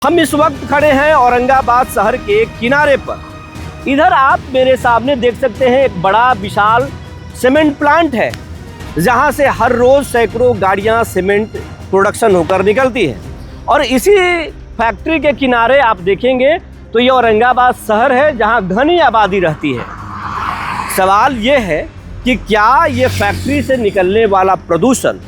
हम इस वक्त खड़े हैं औरंगाबाद शहर के किनारे पर। इधर आप मेरे सामने देख सकते हैं एक बड़ा विशाल सीमेंट प्लांट है, जहां से हर रोज सैकड़ों गाड़ियां सीमेंट प्रोडक्शन होकर निकलती हैं। और इसी फैक्ट्री के किनारे आप देखेंगे तो ये औरंगाबाद शहर है, जहां घनी आबादी रहती है। सवाल ये है कि क्या ये फैक्ट्री से निकलने वाला प्रदूषण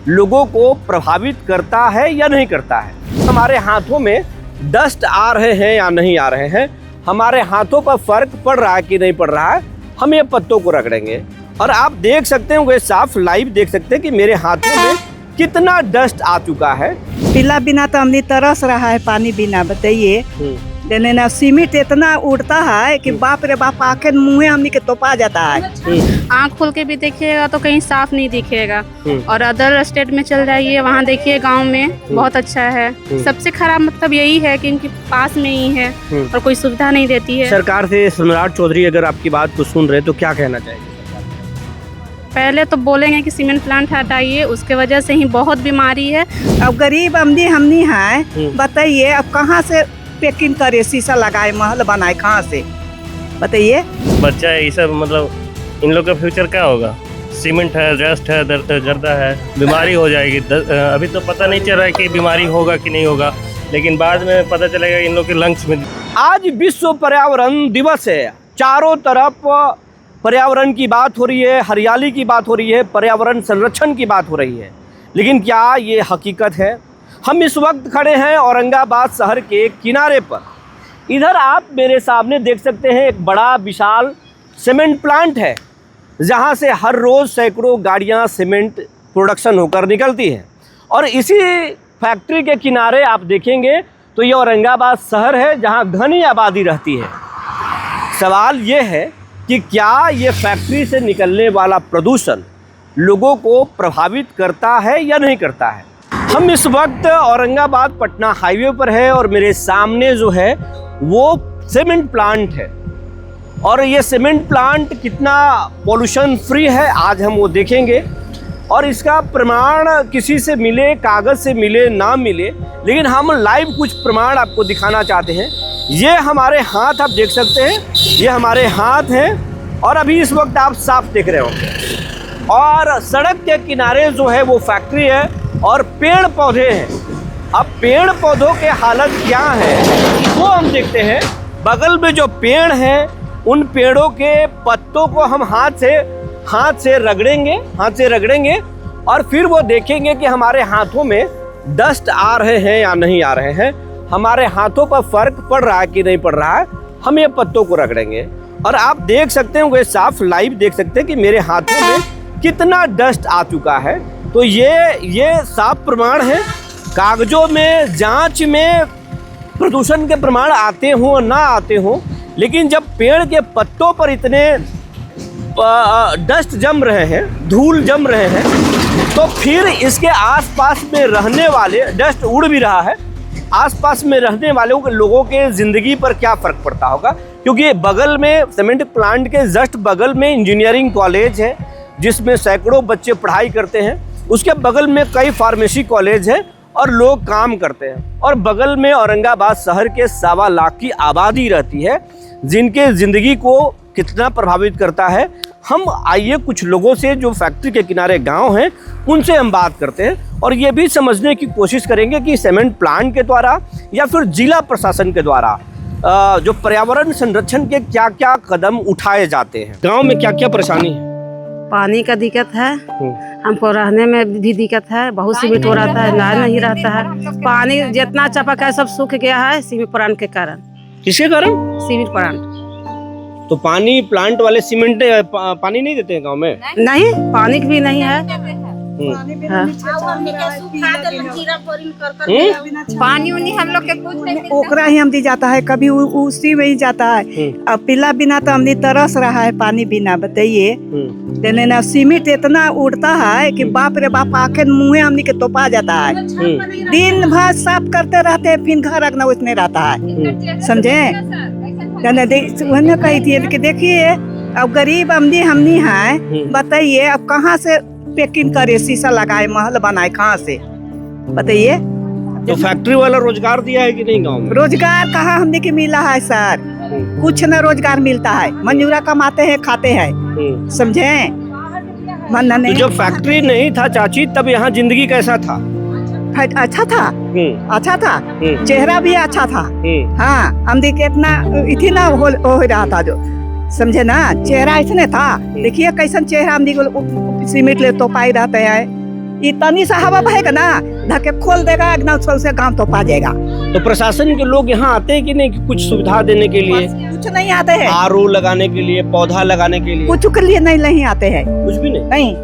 लोगों को प्रभावित करता है या नहीं करता है। हमारे हाथों में डस्ट आ रहे हैं या नहीं आ रहे हैं, हमारे हाथों पर फर्क पड़ रहा है कि नहीं पड़ रहा है, हम ये पत्तों को रगड़ेंगे। और आप देख सकते हैं, वे साफ लाइव देख सकते हैं कि मेरे हाथों में कितना डस्ट आ चुका है। पीला बिना तो हमने तरस रहा है, पानी बिना। बताइए देने ना, सीमेंट इतना उड़ता है कि बाप रे बाप, आंखें मुँह हमने के तोपा जाता है। आँख खोल के भी देखिएगा तो कहीं साफ नहीं दिखेगा। और अदर स्टेट में चल जाइए, वहाँ देखिए गांव में बहुत अच्छा है। सबसे खराब मतलब यही है कि इनके पास में ही है और कोई सुविधा नहीं देती है। सरकार से सम्राट चौधरी अगर आपकी बात को सुन रहे तो क्या कहना चाहेंगे? पहले तो बोलेंगे कि सीमेंट प्लांट हटाइए, उसके वजह से ही बहुत बीमारी है। अब गरीब आमदी हमनी है, बताइए अब कहाँ से पैकिंग करे, शीशा लगाए, महल बनाए, कहाँ से बताइए। बच्चा है ये सब, मतलब इन लोग का फ्यूचर क्या होगा। सीमेंट है, डस्ट है, गर्दा है, बीमारी हो जाएगी। अभी तो पता नहीं चल रहा है कि बीमारी होगा कि नहीं होगा, लेकिन बाद में पता चलेगा इन लोग के लंग्स में। आज विश्व पर्यावरण दिवस है। चारों तरफ पर्यावरण की बात हो रही है, हरियाली की बात हो रही है, पर्यावरण संरक्षण की बात हो रही है। लेकिन क्या ये हकीकत है? हम इस वक्त खड़े हैं औरंगाबाद शहर के किनारे पर। इधर आप मेरे सामने देख सकते हैं एक बड़ा विशाल सीमेंट प्लांट है, जहां से हर रोज़ सैकड़ों गाड़ियां सीमेंट प्रोडक्शन होकर निकलती हैं। और इसी फैक्ट्री के किनारे आप देखेंगे तो ये औरंगाबाद शहर है, जहां घनी आबादी रहती है। सवाल ये है कि क्या ये फैक्ट्री से निकलने वाला प्रदूषण लोगों को प्रभावित करता है या नहीं करता है। हम इस वक्त औरंगाबाद पटना हाईवे पर है और मेरे सामने जो है वो सीमेंट प्लांट है। और ये सीमेंट प्लांट कितना पॉल्यूशन फ्री है आज हम वो देखेंगे। और इसका प्रमाण किसी से मिले, कागज़ से मिले ना मिले, लेकिन हम लाइव कुछ प्रमाण आपको दिखाना चाहते हैं। ये हमारे हाथ आप देख सकते हैं, ये हमारे हाथ हैं और अभी इस वक्त आप साफ देख रहे होंगे। और सड़क के किनारे जो है वो फैक्ट्री है और पेड़ पौधे हैं। अब पेड़ पौधों के हालत क्या है वो हम देखते हैं। बगल में जो पेड़ हैं उन पेड़ों के पत्तों को हम हाथ से रगड़ेंगे और फिर वो देखेंगे कि हमारे हाथों में डस्ट आ रहे हैं या नहीं आ रहे हैं, हमारे हाथों पर फर्क पड़ रहा है कि नहीं पड़ रहा है, हम ये पत्तों को रगड़ेंगे। और आप देख सकते हैं, वे साफ लाइव देख सकते हैं कि मेरे हाथों में कितना डस्ट आ चुका है। तो ये साफ प्रमाण है। कागजों में, जांच में प्रदूषण के प्रमाण आते हों ना आते हों, लेकिन जब पेड़ के पत्तों पर इतने डस्ट जम रहे हैं, धूल जम रहे हैं, तो फिर इसके आसपास में रहने वाले, डस्ट उड़ भी रहा है, आसपास में रहने वालों के लोगों के ज़िंदगी पर क्या फ़र्क पड़ता होगा। क्योंकि बगल में, सीमेंट प्लांट के जस्ट बगल में इंजीनियरिंग कॉलेज है, जिसमें सैकड़ों बच्चे पढ़ाई करते हैं। उसके बगल में कई फार्मेसी कॉलेज है और लोग काम करते हैं। और बगल में औरंगाबाद शहर के 1.25 लाख की आबादी रहती है, जिनके ज़िंदगी को कितना प्रभावित करता है। हम आइए कुछ लोगों से जो फैक्ट्री के किनारे गांव हैं उनसे हम बात करते हैं और ये भी समझने की कोशिश करेंगे कि सीमेंट प्लांट के द्वारा या फिर जिला प्रशासन के द्वारा जो पर्यावरण संरक्षण के क्या क्या कदम उठाए जाते हैं। गाँव में क्या क्या परेशानी है? पानी का दिक्कत है, हमको रहने में भी दिक्कत है, बहुत सीमेंट हो रहता है, लाइन नहीं रहता है। पानी जितना चपक है सब सूख गया है सीमेंट प्लांट के कारण। किसके कारण? Cement plant. तो पानी प्लांट वाले सीमेंट पानी नहीं देते हैं गांव में? नहीं, पानी भी नहीं है। पानी उनी हम लोग के ओकरा ही हम दी जाता है, कभी उसी में ही जाता है। अब पीला बिना तो हमने तरस रहा है, पानी बिना। बताइए देने ना, सीमेंट इतना उड़ता है कि बाप रे बाप, आंखें मुँह हमने के तोपा जाता है। दिन भर साफ करते रहते हैं, फिर घर रखना उसमें रहता है, समझे। उन्होंने कही थी कि देखिए अब गरीब आमदी हमनी है, बताइए अब कहाँ से पैकिंग करे, शीशा लगाए, महल बनाए, कहाँ से बताइए। तो फैक्ट्री वाला रोजगार दिया है कि नहीं गांव में? रोजगार कहाँ हमने के मिला है सर, कुछ न रोजगार मिलता है। मंजूरा कमाते हैं, खाते हैं, समझे? मन तो नहीं। जब फैक्ट्री नहीं था चाची, तब यहाँ जिंदगी कैसा था? अच्छा था, अच्छा था, चेहरा भी अच्छा था। हाँ, हम देखे इतना इतना हो रहा था जो, समझे ना, चेहरा इसने था। देखिए कैसन चेहरा हम देखो, सीमेंट ले तो पाई रहते हैं। इतनी सा हवा बहेगा ना, धक्के खोल देगा, एकदम से गांव तो पा जाएगा। तो प्रशासन के लोग यहाँ आते हैं कि नहीं, कि कुछ सुविधा देने के लिए? कुछ नहीं आते हैं। आरओ लगाने के लिए, पौधा लगाने के लिए? कुछ के लिए नहीं आते हैं, कुछ भी नहीं। नहीं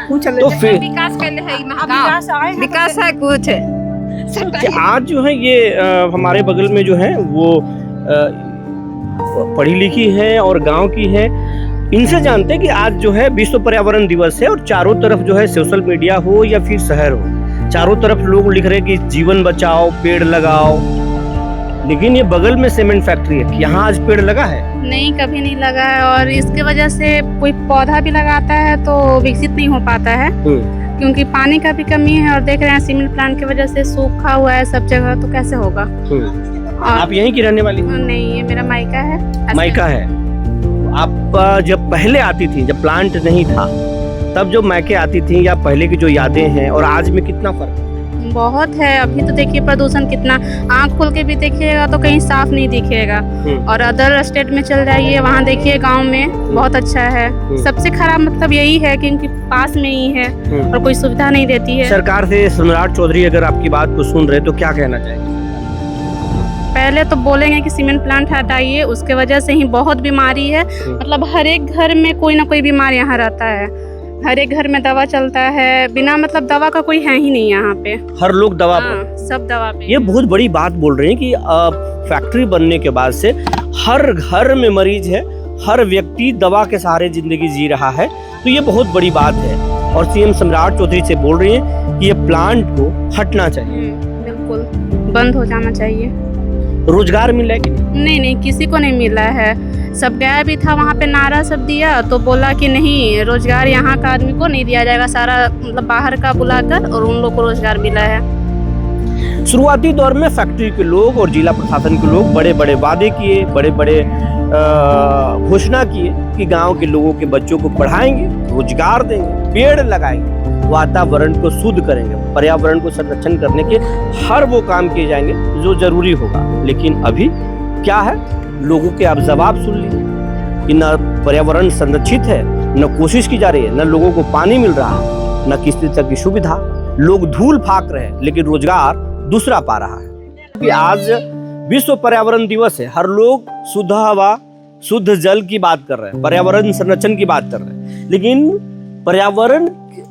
कुछ तो फिर विकास है कुछ। कि आज जो है ये हमारे बगल में जो है वो पढ़ी लिखी है और गांव की है। इनसे जानते हैं कि आज जो है विश्व पर्यावरण दिवस है और चारों तरफ जो है सोशल मीडिया हो या फिर शहर हो, चारों तरफ लोग लिख रहे हैं कि जीवन बचाओ, पेड़ लगाओ। लेकिन ये बगल में सीमेंट फैक्ट्री है, यहाँ आज पेड़ लगा है? नहीं, कभी नहीं लगा है। और इसके वजह से कोई पौधा भी लगाता है तो विकसित नहीं हो पाता है, क्योंकि पानी का भी कमी है। और देख रहे हैं सीमेंट प्लांट की वजह से सूखा हुआ है सब जगह, तो कैसे होगा? आप यहीं की रहने वाली? नहीं, ये मेरा मायका है। मायका है। आप जब पहले आती थी, जब प्लांट नहीं था, तब जो मायके आती थी या पहले की जो यादें हैं और आज में कितना फर्क? बहुत है। अभी तो देखिए प्रदूषण कितना, आंख खोल के भी देखिएगा तो कहीं साफ नहीं दिखेगा। और अदर स्टेट में चल जाइए, वहाँ देखिए गांव में बहुत अच्छा है। सबसे खराब मतलब यही है क्योंकि पास में ही है और कोई सुविधा नहीं देती है। सरकार से सम्राट चौधरी अगर आपकी बात को सुन रहे तो क्या कहना चाहेंगे? पहले तो बोलेंगे कि सीमेंट प्लांट हटाइए, उसके वजह से ही बहुत बीमारी है। मतलब हर एक घर में कोई ना कोई बीमार यहाँ रहता है, हर एक घर में दवा चलता है, बिना मतलब दवा का कोई है ही नहीं यहाँ पे। हर लोग दवा पे। सब दवा पे। ये बहुत बड़ी बात बोल रहे हैं कि फैक्ट्री बनने के बाद से हर घर में मरीज है, हर व्यक्ति दवा के सहारे जिंदगी जी रहा है। तो ये बहुत बड़ी बात है और सीएम सम्राट चौधरी से बोल रही हैं कि ये प्लांट को हटना चाहिए, बिल्कुल बंद हो जाना चाहिए। रोजगार मिला है कि नहीं, किसी को नहीं मिला है। सब गया भी था वहाँ पे, नारा सब दिया तो बोला कि नहीं, रोजगार यहाँ का आदमी को नहीं दिया जाएगा, सारा मतलब बाहर का बुलाकर, और उन लोग को रोजगार मिला है। शुरुआती दौर में फैक्ट्री के लोग और जिला प्रशासन के लोग बड़े बड़े वादे किए, बड़े बड़े घोषणा किए कि गांव के लोगों के बच्चों को पढ़ाएंगे, रोजगार देंगे, पेड़ लगाएंगे, वातावरण को शुद्ध करेंगे, पर्यावरण को संरक्षण करने के हर वो काम किए जाएंगे जो जरूरी होगा। लेकिन अभी क्या है, लोगों के आप जवाब सुन लीजिए कि न पर्यावरण संरक्षित है, न कोशिश की जा रही है, न लोगों को पानी मिल रहा है, न किसी तरह की सुविधा। लोग धूल फाक रहे हैं लेकिन रोजगार दूसरा पा रहा है। कि आज विश्व पर्यावरण दिवस है, हर लोग शुद्ध हवा, शुद्ध जल की बात कर रहे हैं, पर्यावरण संरक्षण की बात कर रहे हैं। लेकिन पर्यावरण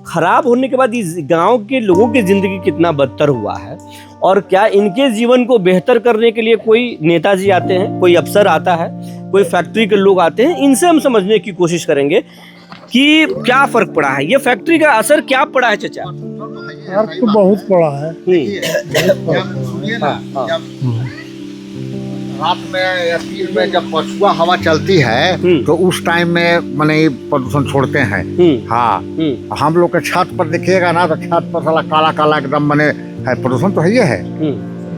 खराब होने के बाद इस गांव के लोगों की जिंदगी कितना बदतर हुआ है, और क्या इनके जीवन को बेहतर करने के लिए कोई नेताजी आते हैं, कोई अफसर आता है, कोई फैक्ट्री के लोग आते हैं? इनसे हम समझने की कोशिश करेंगे कि क्या फर्क पड़ा है, ये फैक्ट्री का असर क्या पड़ा है चाचा? फर्क तो बहुत पड़ा है। रात में या दिन में जब पछुआ हवा चलती है तो उस टाइम में माने प्रदूषण छोड़ते हैं। हाँ, हम लोग के छत पर देखिएगा ना तो छत पर साला काला काला एकदम बने है, प्रदूषण तो है है।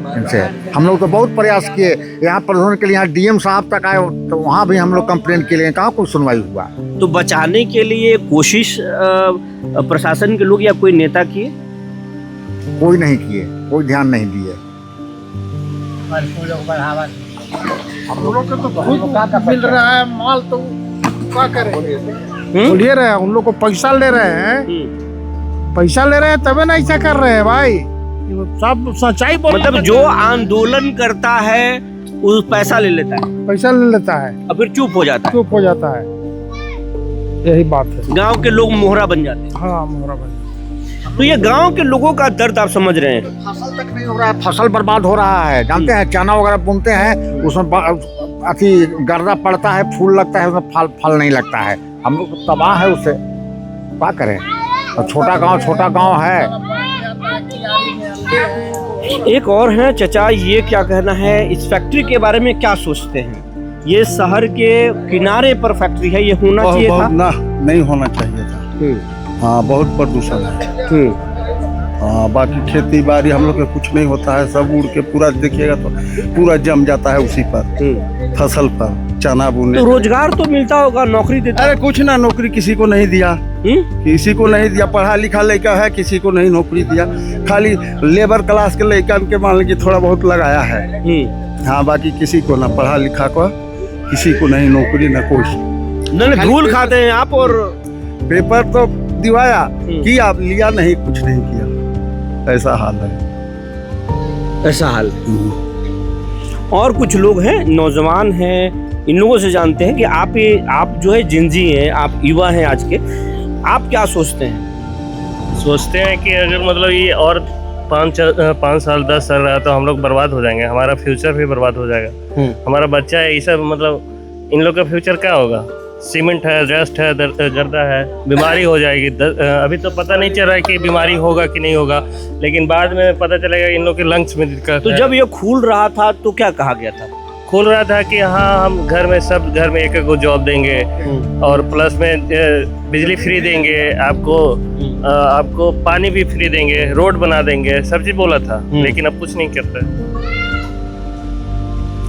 इनसे हम लोग तो बहुत प्रयास किए, यहाँ प्रदूषण के लिए यहाँ डीएम साहब तक आए तो वहाँ भी हम लोग कंप्लेन के लिए, कहाँ कोई सुनवाई हुआ। तो बचाने के लिए कोशिश प्रशासन के लोग या कोई नेता किए? कोई नहीं किए, कोई ध्यान नहीं दिए। हम लोगों को तो बहुत मिल रहा है माल, तो क्या करें? बोलिए रहे उन लोग को पैसा ले रहे हैं, पैसा ले रहे हैं तबे ना ऐसा कर रहे हैं भाई। सब सच्चाई बोल, मतलब जो आंदोलन करता है वो पैसा ले लेता है, पैसा ले लेता है और फिर चुप हो जाता है। चुप हो जाता है, यही बात है। गांव के लोग मोहरा बन जाते हैं। हाँ, मोहरा बन। तो ये गांव के लोगों का दर्द आप समझ रहे हैं। फसल तक नहीं हो रहा है, फसल बर्बाद हो रहा है। जानते हैं चना वगैरह बुनते हैं, उसमें अति गर्दा पड़ता है, फूल लगता है, उसमें फल नहीं लगता है। हम लोग तबाह है उससे, क्या करें? और छोटा गांव है। एक और है चचा, ये क्या कहना है, इस फैक्ट्री के बारे में क्या सोचते हैं? ये शहर के किनारे पर फैक्ट्री है, ये होना चाहिए था? ना, नहीं होना चाहिए था। हाँ, बहुत प्रदूषण है। हाँ, बाकी खेती बाड़ी हम लोग के कुछ नहीं होता है, सब उड़ के पूरा देखिएगा तो पूरा जम जाता है उसी पर, फसल पर, चना बुने। तो रोजगार तो मिलता होगा, नौकरी देता? अरे कुछ ना, नौकरी किसी को नहीं दिया, किसी को नहीं दिया। पढ़ा लिखा लड़का है, किसी को नहीं नौकरी दिया, खाली लेबर क्लास के लड़का के मान लीजिए थोड़ा बहुत लगाया है। हाँ, बाकी किसी को ना पढ़ा लिखा को, किसी को नहीं नौकरी ना कुछ। नहीं, धूल खाते हैं आप। और पेपर तो दिवाया किया, लिया नहीं, कुछ नहीं किया, ऐसा हाल है। ऐसा हाल है। और कुछ लोग हैं, नौजवान हैं, इन लोगों से जानते हैं कि आप जो है जिंजी हैं, आप युवा हैं आज के, आप क्या सोचते हैं? सोचते हैं कि अगर मतलब ये और 5 साल 10 साल रहा तो हम लोग बर्बाद हो जाएंगे, हमारा फ्यूचर भी बर्बाद हो जाएगा। हमारा बच्चा है, ये सब मतलब इन लोग का फ्यूचर क्या होगा? सीमेंट है, डस्ट है, गर्दा है, बीमारी हो जाएगी। अभी तो पता नहीं चल रहा है कि बीमारी होगा कि नहीं होगा, लेकिन बाद में पता चलेगा इन लोग के लंग्स में दिक्कत तो है। जब ये खुल रहा था तो क्या कहा गया था? खुल रहा था कि हाँ, हम घर में सब घर में एक को जॉब देंगे और प्लस में बिजली फ्री देंगे, आपको पानी भी फ्री देंगे, रोड बना देंगे, सब चीज बोला था। लेकिन अब कुछ नहीं करते,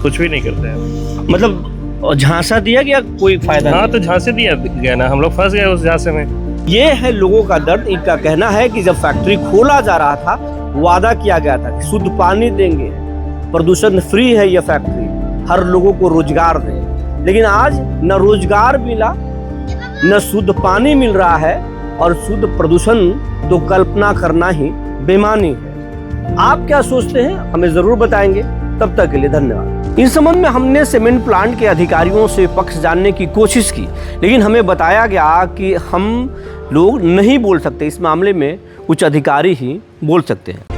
कुछ भी नहीं करते हैं। मतलब झांसा दिया गया, कोई फायदा हाँ, नहीं। तो झांसे दिया गया ना, हम लोग फंस गए उस झांसे में। ये है लोगों का दर्द। इनका कहना है कि जब फैक्ट्री खोला जा रहा था, वादा किया गया था कि शुद्ध पानी देंगे, प्रदूषण फ्री है ये फैक्ट्री, हर लोगों को रोजगार दें। लेकिन आज न रोजगार मिला, न शुद्ध पानी मिल रहा है, और शुद्ध प्रदूषण तो कल्पना करना ही बेमानी है। आप क्या सोचते हैं, हमें जरूर बताएंगे। तब तक के लिए धन्यवाद। इस संबंध में हमने सीमेंट प्लांट के अधिकारियों से पक्ष जानने की कोशिश की, लेकिन हमें बताया गया कि हम लोग नहीं बोल सकते, इस मामले में उच्च अधिकारी ही बोल सकते हैं।